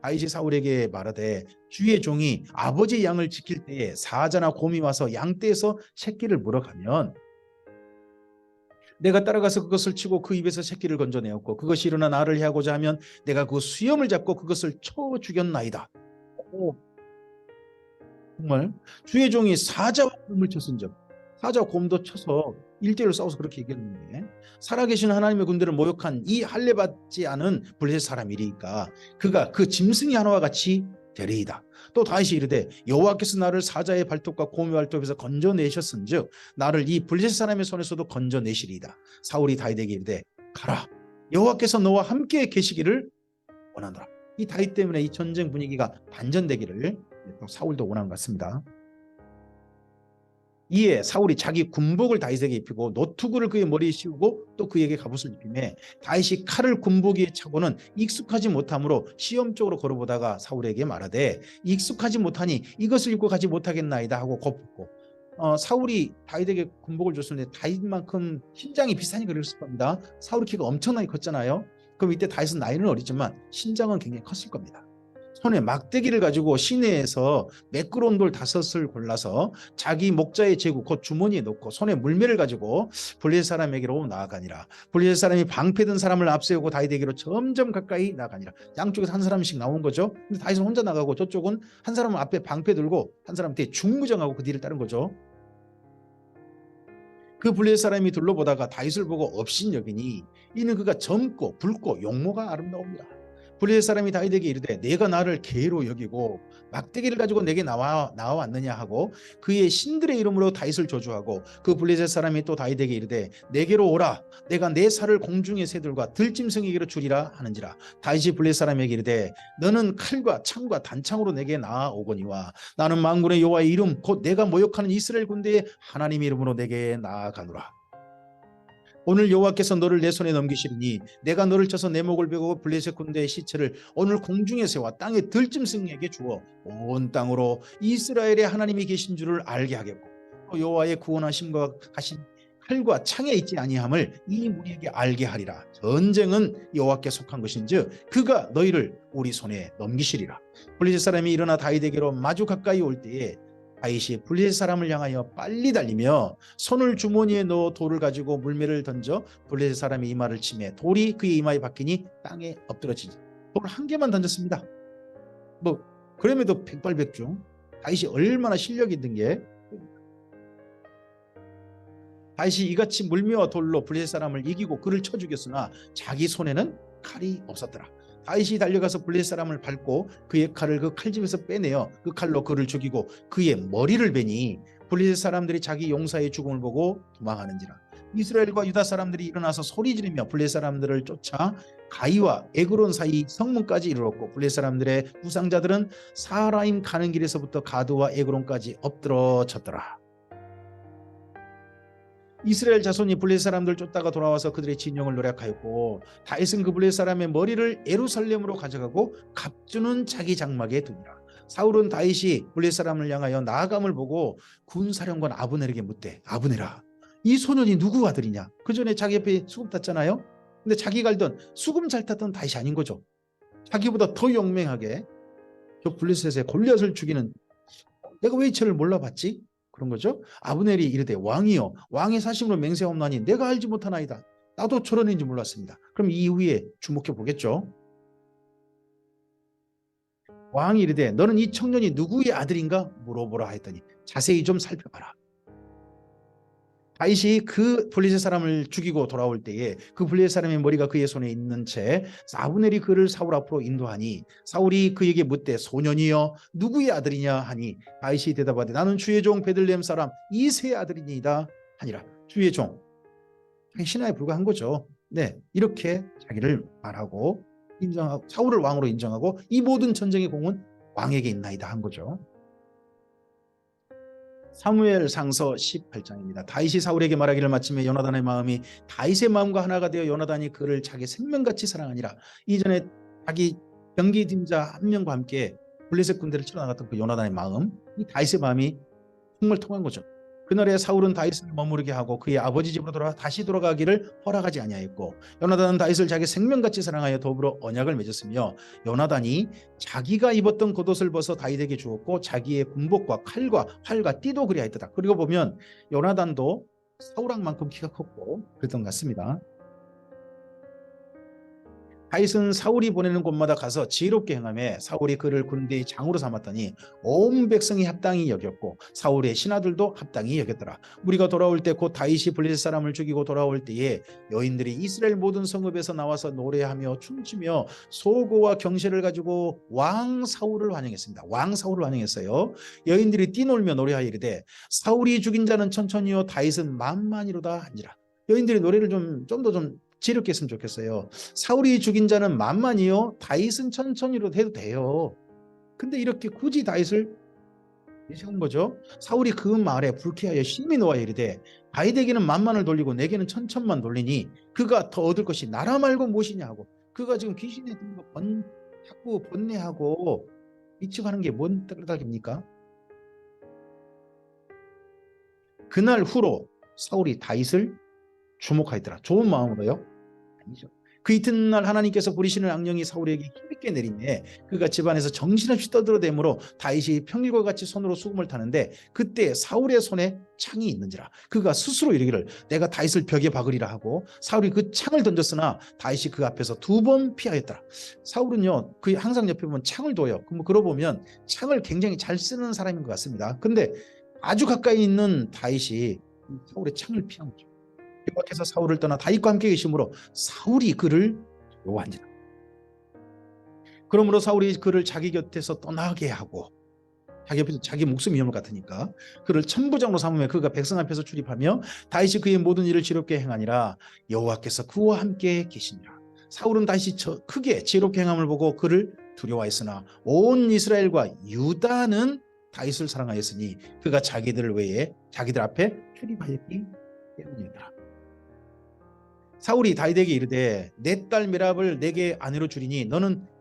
[SPEAKER 1] 다윗이 사울에게 말하되 주의 종이 아버지의 양을 지킬 때에 사자나 곰이 와서 양떼에서 새끼를 물어가면 내가 따라가서 그것을 치고 그 입에서 새끼를 건져내었고 그것이 일어나 나를 해하고자 하면 내가 그 수염을 잡고 그것을 쳐 죽였나이다. 정말 주의 종이 사자와 곰을 쳤은즉 사자와 곰도 쳐서 1대1로 싸워서 그렇게 얘기했는데 살아계신 하나님의 군대를 모욕한 이 할례 받지 않은 블레셋 사람이리까 그가 그 짐승이 하나와 같이 되리이다. 또 다윗이 이르되 여호와께서 나를 사자의 발톱과 곰의 발톱에서 건져내셨은즉 나를 이 블레셋 사람의 손에서도 건져내시리이다. 사울이 다윗에게 이르되 가라 여호와께서 너와 함께 계시기를 원하노라. 이 다윗 때문에 이 전쟁 분위기가 반전되기를 사울도 원한 것 같습니다. 이에 사울이 자기 군복을 다윗에게 입히고 노투구를 그의 머리에 씌우고 또 그에게 갑옷을 입히매 다윗이 칼을 군복에 차고는 익숙하지 못하므로 시험적으로 걸어보다가 사울에게 말하되 익숙하지 못하니 이것을 입고 가지 못하겠나이다 하고 겁고 사울이 다윗에게 군복을 줬는데 다윗만큼 신장이 비슷하니 그랬을 겁니다. 사울 키가 엄청나게 컸잖아요. 그럼 이때 다윗은 나이는 어리지만 신장은 굉장히 컸을 겁니다. 손에 막대기를 가지고 시내에서 매끄러운 돌 5을 골라서 자기 목자의 제구 곧 주머니에 넣고 손에 물매를 가지고 블레셋 사람에게로 나아가니라. 블레셋 사람이 방패든 사람을 앞세우고 다윗에게로 점점 가까이 나가니라. 양쪽에서 한 사람씩 나온 거죠. 근데 다윗은 혼자 나가고 저쪽은 한 사람은 앞에 방패 들고 한 사람 뒤에 중무장하고 그 뒤를 따른 거죠. 그 블레셋 사람이 둘러보다가 다윗을 보고 업신여기니 이는 그가 젊고 붉고 용모가 아름다웁니다. 블레셋 사람이 다윗에게 이르되 내가 나를 개로 여기고 막대기를 가지고 내게 나와왔느냐 하고 그의 신들의 이름으로 다윗을 저주하고 그 블레셋 사람이 또 다윗에게 이르되 내게로 오라 내가 내 살을 공중의 새들과 들짐승에게로 주리라 하는지라. 다윗이 블레셋 사람에게 이르되 너는 칼과 창과 단창으로 내게 나아오거니와 나는 만군의 여호와의 이름 곧 내가 모욕하는 이스라엘 군대의 하나님의 이름으로 내게 나아가노라. 오늘 여호와께서 너를 내 손에 넘기시리니 내가 너를 쳐서 내 목을 베고 블레셋 군대의 시체를 오늘 공중의 새와 땅의 들짐승에게 주어 온 땅으로 이스라엘의 하나님이 계신 줄을 알게 하겠고 여호와의 구원하심과 가신 칼과 창에 있지 아니함을 이 무리에게 알게 하리라. 전쟁은 여호와께 속한 것인즉 그가 너희를 우리 손에 넘기시리라. 블레셋 사람이 일어나 다윗에게로 마주 가까이 올 때에 다윗이 블레셋 사람을 향하여 빨리 달리며 손을 주머니에 넣어 돌을 가지고 물매를 던져 블레셋 사람이 이마를 치매 돌이 그의 이마에 박히니 땅에 엎드러지지. 돌을 한 개만 던졌습니다. 그럼에도 백발백중 다윗이 얼마나 실력이 있는 게 다윗이 이같이 물매와 돌로 블레셋 사람을 이기고 그를 쳐 죽였으나 자기 손에는 칼이 없었더라. 다윗이 달려가서 블레셋 사람을 밟고 그의 칼을 그 칼집에서 빼내어 그 칼로 그를 죽이고 그의 머리를 베니 블레셋 사람들이 자기 용사의 죽음을 보고 도망하는지라. 이스라엘과 유다 사람들이 일어나서 소리 지르며 블레셋 사람들을 쫓아 가이와 에그론 사이 성문까지 이르렀고 블레셋 사람들의 부상자들은 사라임 가는 길에서부터 가드와 에그론까지 엎드러졌더라. 이스라엘 자손이 블레셋 사람들 쫓다가 돌아와서 그들의 진영을 노략하였고 다윗은 그 블레셋 사람의 머리를 예루살렘으로 가져가고 갑주는 자기 장막에 두니라. 사울은 다윗이 블레셋 사람을 향하여 나아감을 보고 군사령관 아브넬에게 묻되 아브넬아 이 소년이 누구 아들이냐? 그 전에 자기 옆에 수금 탔잖아요. 근데 자기가 알던 수금 잘 탔던 다윗이 아닌 거죠. 자기보다 더 용맹하게 저 블레셋의 골리앗을 죽이는 내가 왜 이 죄를 몰라봤지? 그런 거죠. 아브넬이 이르되 왕이여 왕의 사심으로 맹세하옵나니 내가 알지 못하나이다. 나도 저런 애인지 몰랐습니다. 그럼 이 이후에 주목해 보겠죠. 왕이 이르되 너는 이 청년이 누구의 아들인가 물어보라 했더니 자세히 좀 살펴봐라. 다윗이 그 블레셋 사람을 죽이고 돌아올 때에 그 블레셋 사람의 머리가 그의 손에 있는 채 아브넬이 그를 사울 앞으로 인도하니 사울이 그에게 묻되 소년이여 누구의 아들이냐 하니 다윗이 대답하되 나는 주의 종 베들레헴 사람 이새의 아들이니이다 하니라. 주의 종 신하에 불과한 거죠. 네, 이렇게 자기를 말하고 인정하고 사울을 왕으로 인정하고 이 모든 전쟁의 공은 왕에게 있나이다 한 거죠. 사무엘상서 18장입니다. 다윗이 사울에게 말하기를 마침에 요나단의 마음이 다윗의 마음과 하나가 되어 요나단이 그를 자기 생명같이 사랑하니라. 이전에 자기 병기팀자 한 명과 함께 블레셋 군대를 치러 나갔던 그 요나단의 마음, 이 다윗의 마음이 정말 통한 거죠. 그날에 사울은 다윗을 머무르게 하고 그의 아버지 집으로 다시 돌아가기를 허락하지 아니하였고 요나단은 다윗을 자기 생명같이 사랑하여 더불어 언약을 맺었으며 요나단이 자기가 입었던 겉옷을 벗어 다윗에게 주었고 자기의 군복과 칼과 활과 띠도 그리하였다. 그리고 보면 요나단도 사울왕만큼 키가 컸고 그랬던 것 같습니다. 다윗은 사울이 보내는 곳마다 가서 지혜롭게 행하며 사울이 그를 군대의 장으로 삼았더니 온 백성이 합당히 여겼고 사울의 신하들도 합당히 여겼더라. 무리가 돌아올 때 곧 다윗이 블레셋 사람을 죽이고 돌아올 때에 여인들이 이스라엘 모든 성읍에서 나와서 노래하며 춤추며 소고와 경시를 가지고 왕 사울을 환영했습니다. 왕 사울을 환영했어요. 여인들이 뛰놀며 노래하여 이르되 사울이 죽인 자는 천천히요 다윗은 만만이로다 하니라. 여인들이 노래를 좀 더 좀 지혜롭게 했으면 좋겠어요. 사울이 죽인 자는 만만이요 다윗은 천천히로 해도 돼요. 근데 이렇게 굳이 다윗을 세운 거죠. 사울이 그 말에 불쾌하여 심히 노하여 이르되 다윗에게는 만만을 돌리고 내게는 천천만 돌리니 그가 더 얻을 것이 나라 말고 무엇이냐 하고 그가 지금 귀신에 든 거 자꾸 번뇌하고 미치고 게 뭔 따뜻합니까? 그날 후로 사울이 다윗을 주목하였더라. 좋은 마음으로요? 아니죠. 그 이튿날 하나님께서 부리시는 악령이 사울에게 힘있게 내리매 그가 집안에서 정신없이 떠들어대므로 다윗이 평일과 같이 손으로 수금을 타는데 그때 사울의 손에 창이 있는지라. 그가 스스로 이르기를 내가 다윗을 벽에 박으리라 하고 사울이 그 창을 던졌으나 다윗이 그 앞에서 2번 피하였더라. 사울은요 그 항상 옆에 보면 창을 둬요. 그러고 보면 창을 굉장히 잘 쓰는 사람인 것 같습니다. 근데 아주 가까이 있는 다윗이 사울의 창을 피한 거죠. 여호와께서 사울을 떠나 다윗과 함께 계심으로 사울이 그를 두려워한지라. 그러므로 사울이 그를 자기 곁에서 떠나게 하고 자기 옆에서 자기 목숨 위험을 같으니까 그를 천부장으로 삼으며 그가 백성 앞에서 출입하며 다윗이 그의 모든 일을 지혜롭게 행하니라. 여호와께서 그와 함께 계시니라. 사울은 다윗이 크게 지혜롭게 행함을 보고 그를 두려워했으나 온 이스라엘과 유다는 다윗을 사랑하였으니 그가 자기들 외에 자기들 앞에 출입하였기 때문이더라. 사울이 다윗에게 이르되 내 딸 메랍을 내게 아내로 주리니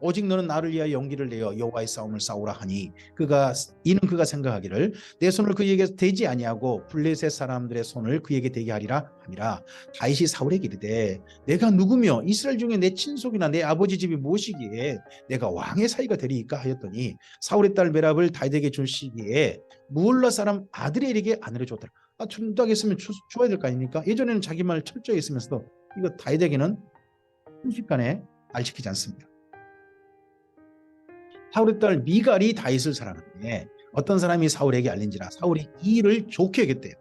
[SPEAKER 1] 오직 너는 나를 위하여 용기를 내어 여호와의 싸움을 싸우라 하니 이는 그가 생각하기를 내 손을 그에게 대지 아니하고 블레셋 사람들의 손을 그에게 대게 하리라 함이라. 다윗이 사울에게 이르되 내가 누구며 이스라엘 중에 내 친속이나 내 아버지 집이 무엇이기에 내가 왕의 사이가 되리이까 하였더니 사울의 딸 메랍을 다윗에게 줄 시기에 무올라 사람 아드리엘에게 아내로 줬더라. 준다겠으면 줘야 될 거 아닙니까? 예전에는 자기 말 철저히 했으면서도 이거 다윗에게는 순식간에 말 지키지 않습니다. 사울의 딸 미갈이 다윗을 사랑하는데 어떤 사람이 사울에게 알린지라 사울이 이 일을 좋게 여겼대요.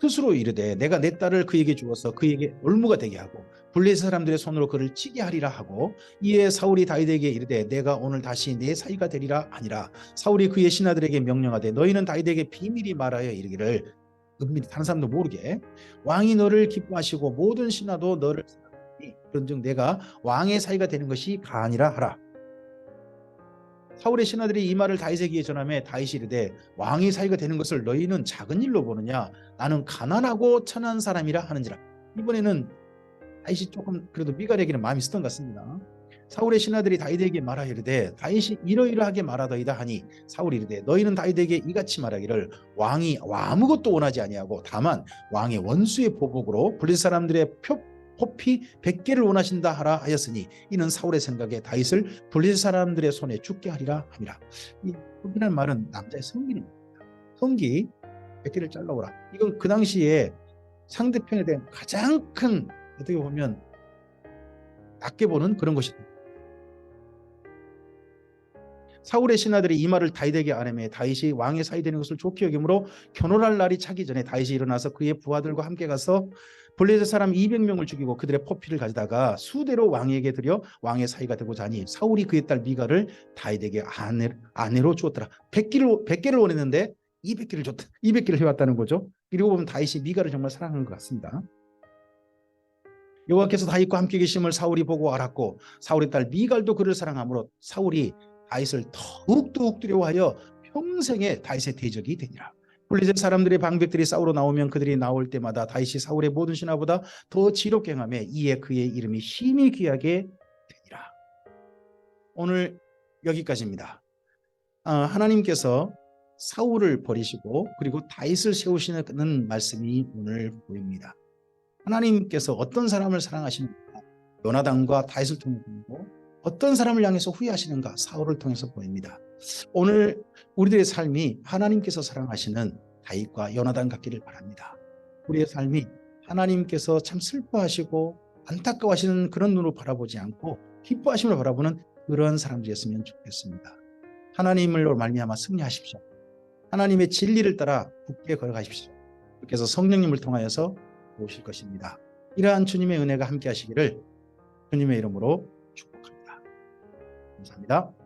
[SPEAKER 1] 스스로 이르되 내가 내 딸을 그에게 주어서 그에게 올무가 되게 하고 블레셋 사람들의 손으로 그를 치게 하리라 하고 이에 사울이 다윗에게 이르되 내가 오늘 다시 내 사이가 되리라 아니라 사울이 그의 신하들에게 명령하되 너희는 다윗에게 비밀이 말하여 이르기를 은밀히 다른 사람도 모르게 왕이 너를 기뻐하시고 모든 신하도 너를 사랑하니 그런즉 내가 왕의 사이가 되는 것이 가하니라 하라. 사울의 신하들이 이 말을 다윗에게 전하매 다윗이 이르되 왕의 사이가 되는 것을 너희는 작은 일로 보느냐 나는 가난하고 천한 사람이라 하는지라. 이번에는 다윗이 조금 그래도 미갈에게는 마음이 있었던 것 같습니다. 사울의 신하들이 다윗에게 말하여 이르되 다윗이 이러이러하게 말하더이다 하니 사울이 이르되 너희는 다윗에게 이같이 말하기를 왕이 아무것도 원하지 아니하고 다만 왕의 원수의 보복으로 블레셋 사람들의 포피 100개를 원하신다 하라 하였으니 이는 사울의 생각에 다윗을 블레셋 사람들의 손에 죽게 하리라 함이라. 이 포피라는 말은 남자의 성기입니다. 성기 100개를 잘라오라. 이건 그 당시에 상대편에 대한 가장 큰 어떻게 보면 낮게 보는 그런 것이다. 사울의 신하들이 이 말을 다윗에게 아뢰매 다윗이 왕의 사이 되는 것을 좋게 여기므로 견혼할 날이 차기 전에 다윗이 일어나서 그의 부하들과 함께 가서 블레셋 사람 200명을 죽이고 그들의 포피를 가져다가 수대로 왕에게 드려 왕의 사이가 되고자 하니 사울이 그의 딸 미갈을 다윗에게 아내로 주었더라. 100개를 원했는데 200개를 줬다. 200개를 해왔다는 거죠. 그리고 보면 다윗이 미갈을 정말 사랑하는 것 같습니다. 여호와께서 다윗과 함께 계심을 사울이 보고 알았고 사울의 딸 미갈도 그를 사랑하므로 사울이 다윗을 더욱 두려워하여 평생에 다윗의 대적이 되니라. 블레셋 사람들의 방백들이 싸우러 나오면 그들이 나올 때마다 다윗이 사울의 모든 신하보다 더 지롭게 행하며 이에 그의 이름이 힘이 귀하게 되니라. 오늘 여기까지입니다. 하나님께서 사울을 버리시고 그리고 다윗을 세우시는 말씀이 오늘 보입니다. 하나님께서 어떤 사람을 사랑하시는가? 요나단과 다윗을 통해 보이고 어떤 사람을 향해서 후회하시는가? 사울을 통해서 보입니다. 오늘 우리들의 삶이 하나님께서 사랑하시는 다윗과 요나단 같기를 바랍니다. 우리의 삶이 하나님께서 참 슬퍼하시고 안타까워하시는 그런 눈으로 바라보지 않고 기뻐하심을 바라보는 그런 사람들이었으면 좋겠습니다. 하나님을 말미암아 승리하십시오. 하나님의 진리를 따라 굳게 걸어가십시오. 그래서 성령님을 통하여서 오실 것입니다. 이러한 주님의 은혜가 함께 하시기를 주님의 이름으로 축복합니다. 감사합니다.